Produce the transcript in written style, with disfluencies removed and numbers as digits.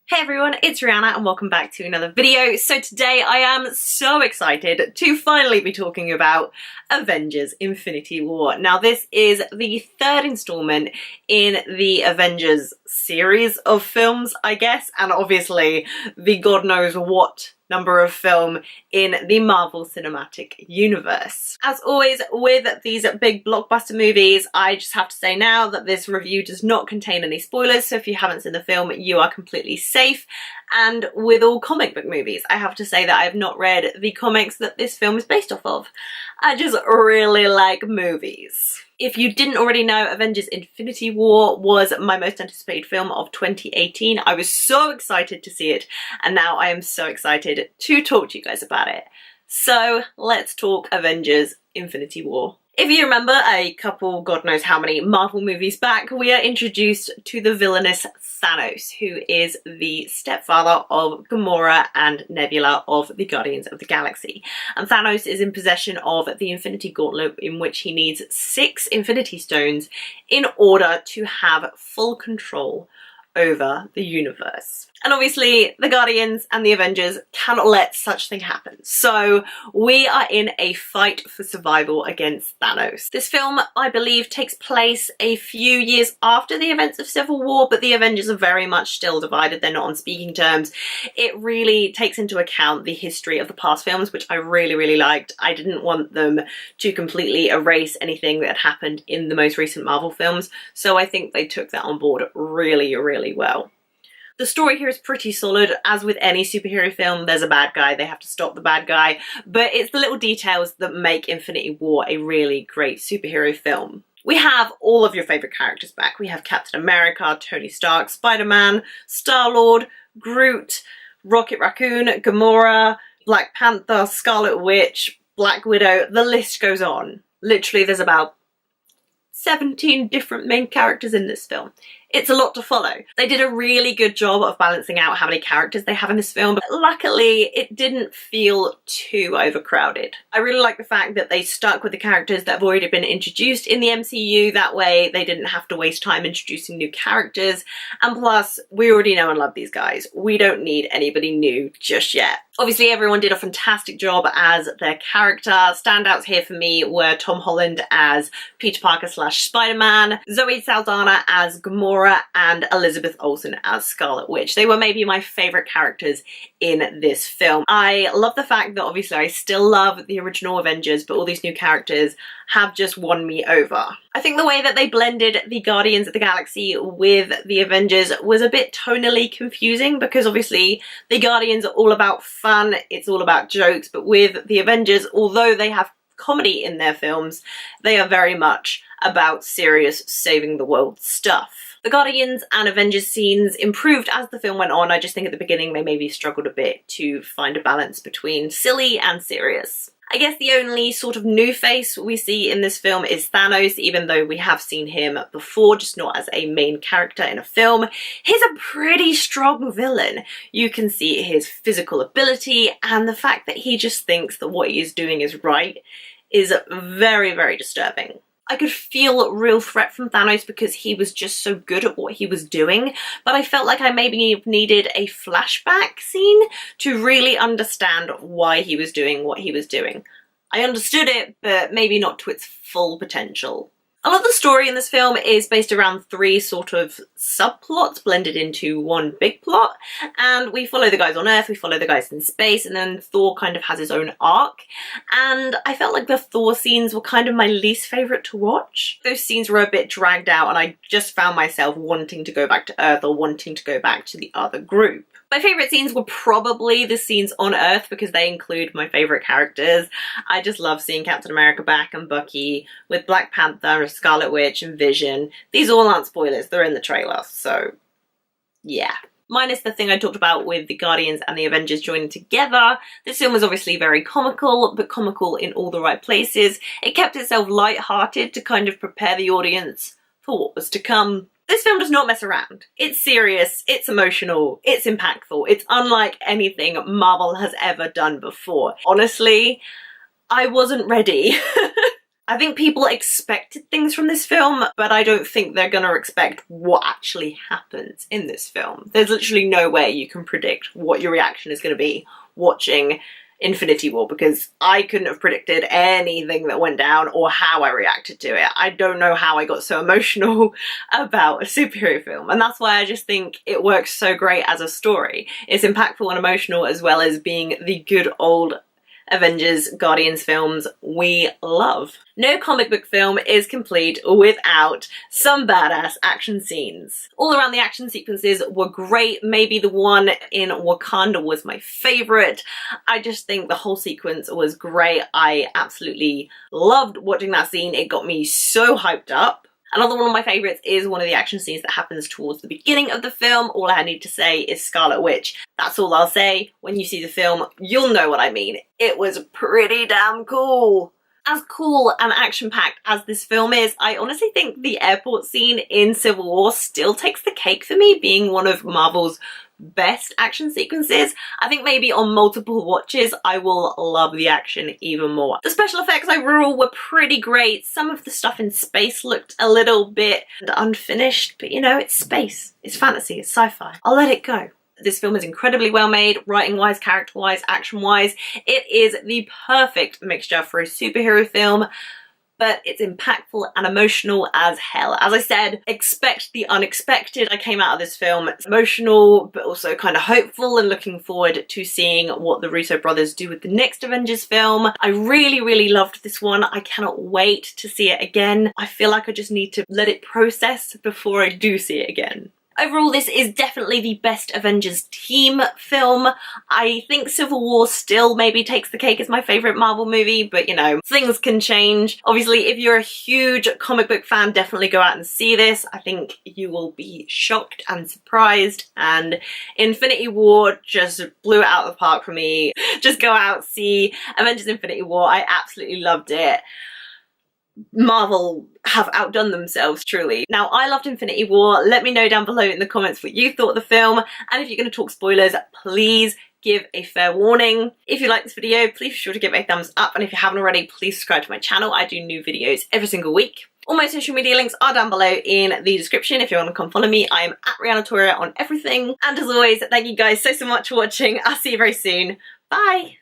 Hey everyone, it's Rihanna and welcome back to another video. So today I am so excited to finally be talking about Avengers Infinity War. Now this is the third installment in the Avengers series of films, I guess, and obviously the God knows what number of film in the Marvel Cinematic Universe. As always with these big blockbuster movies, I just have to say now that this review does not contain any spoilers, so if you haven't seen the film, you are completely safe. And with all comic book movies, I have to say that I have not read the comics that this film is based off of. I just really like movies. If you didn't already know, Avengers Infinity War was my most anticipated film of 2018. I was so excited to see it, and now I am so excited to talk to you guys about it. So let's talk Avengers Infinity War. If you remember a couple, God knows how many Marvel movies back, we are introduced to the villainous Thanos, who is the stepfather of Gamora and Nebula of the Guardians of the Galaxy. And Thanos is in possession of the Infinity Gauntlet, in which he needs 6 Infinity Stones in order to have full control over the universe. And obviously the Guardians and the Avengers cannot let such thing happen. So we are in a fight for survival against Thanos. This film, I believe, takes place a few years after the events of Civil War, but the Avengers are very much still divided. They're not on speaking terms. It really takes into account the history of the past films, which I really liked. I didn't want them to completely erase anything that had happened in the most recent Marvel films, so I think they took that on board really well. The story here is pretty solid. As with any superhero film, there's a bad guy, they have to stop the bad guy, but it's the little details that make Infinity War a really great superhero film. We have all of your favourite characters back. We have Captain America, Tony Stark, Spider-Man, Star-Lord, Groot, Rocket Raccoon, Gamora, Black Panther, Scarlet Witch, Black Widow, the list goes on. Literally there's about 17 different main characters in this film. It's a lot to follow. They did a really good job of balancing out how many characters they have in this film, but luckily it didn't feel too overcrowded. I really like the fact that they stuck with the characters that have already been introduced in the MCU. That way they didn't have to waste time introducing new characters, and plus we already know and love these guys. We don't need anybody new just yet. Obviously everyone did a fantastic job as their character. Standouts here for me were Tom Holland as Peter Parker / Spider-Man, Zoe Saldana as Gamora, and Elizabeth Olsen as Scarlet Witch. They were maybe my favourite characters in this film. I love the fact that obviously I still love the original Avengers, but all these new characters have just won me over. I think the way that they blended the Guardians of the Galaxy with the Avengers was a bit tonally confusing, because obviously the Guardians are all about fun, it's all about jokes, but with the Avengers, although they have comedy in their films, they are very much about serious saving the world stuff. The Guardians and Avengers scenes improved as the film went on. I just think at the beginning they maybe struggled a bit to find a balance between silly and serious. I guess the only sort of new face we see in this film is Thanos, even though we have seen him before, just not as a main character in a film. He's a pretty strong villain. You can see his physical ability, and the fact that he just thinks that what he is doing is right is very disturbing. I could feel a real threat from Thanos because he was just so good at what he was doing, but I felt like I maybe needed a flashback scene to really understand why he was doing what he was doing. I understood it, but maybe not to its full potential. A lot of the story in this film is based around 3 sort of subplots blended into one big plot, and we follow the guys on Earth, we follow the guys in space, and then Thor kind of has his own arc. And I felt like the Thor scenes were kind of my least favourite to watch. Those scenes were a bit dragged out, and I just found myself wanting to go back to Earth or wanting to go back to the other group. My favourite scenes were probably the scenes on Earth because they include my favourite characters. I just love seeing Captain America back and Bucky with Black Panther, Scarlet Witch and Vision. These all aren't spoilers, they're in the trailer, so yeah. Minus the thing I talked about with the Guardians and the Avengers joining together, this film was obviously very comical, but comical in all the right places. It kept itself light-hearted to kind of prepare the audience for what was to come. This film does not mess around. It's serious, it's emotional, it's impactful, it's unlike anything Marvel has ever done before. Honestly, I wasn't ready. I think people expected things from this film, but I don't think they're gonna expect what actually happens in this film. There's literally no way you can predict what your reaction is gonna be watching Infinity War, because I couldn't have predicted anything that went down or how I reacted to it. I don't know how I got so emotional about a superhero film, and that's why I just think it works so great as a story. It's impactful and emotional, as well as being the good old Avengers, Guardians films we love. No comic book film is complete without some badass action scenes. All around the action sequences were great. Maybe the one in Wakanda was my favourite. I just think the whole sequence was great. I absolutely loved watching that scene. It got me so hyped up. Another one of my favourites is one of the action scenes that happens towards the beginning of the film. All I need to say is Scarlet Witch. That's all I'll say. When you see the film, you'll know what I mean. It was pretty damn cool. As cool and action-packed as this film is, I honestly think the airport scene in Civil War still takes the cake for me, being one of Marvel's best action sequences. I think maybe on multiple watches I will love the action even more. The special effects overall were pretty great. Some of the stuff in space looked a little bit unfinished, but you know, it's space, it's fantasy, it's sci-fi. I'll let it go. This film is incredibly well made, writing-wise, character-wise, action-wise. It is the perfect mixture for a superhero film, but it's impactful and emotional as hell. As I said, expect the unexpected. I came out of this film emotional, but also kind of hopeful and looking forward to seeing what the Russo brothers do with the next Avengers film. I really, really loved this one. I cannot wait to see it again. I feel like I just need to let it process before I do see it again. Overall, this is definitely the best Avengers team film. I think Civil War still maybe takes the cake as my favourite Marvel movie, but you know, things can change. Obviously, if you're a huge comic book fan, definitely go out and see this. I think you will be shocked and surprised, and Infinity War just blew it out of the park for me. Just go out, see Avengers Infinity War. I absolutely loved it. Marvel have outdone themselves, truly. Now, I loved Infinity War. Let me know down below in the comments what you thought of the film, and if you're going to talk spoilers, please give a fair warning. If you like this video, please be sure to give it a thumbs up, and if you haven't already, please subscribe to my channel. I do new videos every single week. All my social media links are down below in the description if you want to come follow me. I am at rhiannatoria on everything. And as always, thank you guys so much for watching. I'll see you very soon. Bye!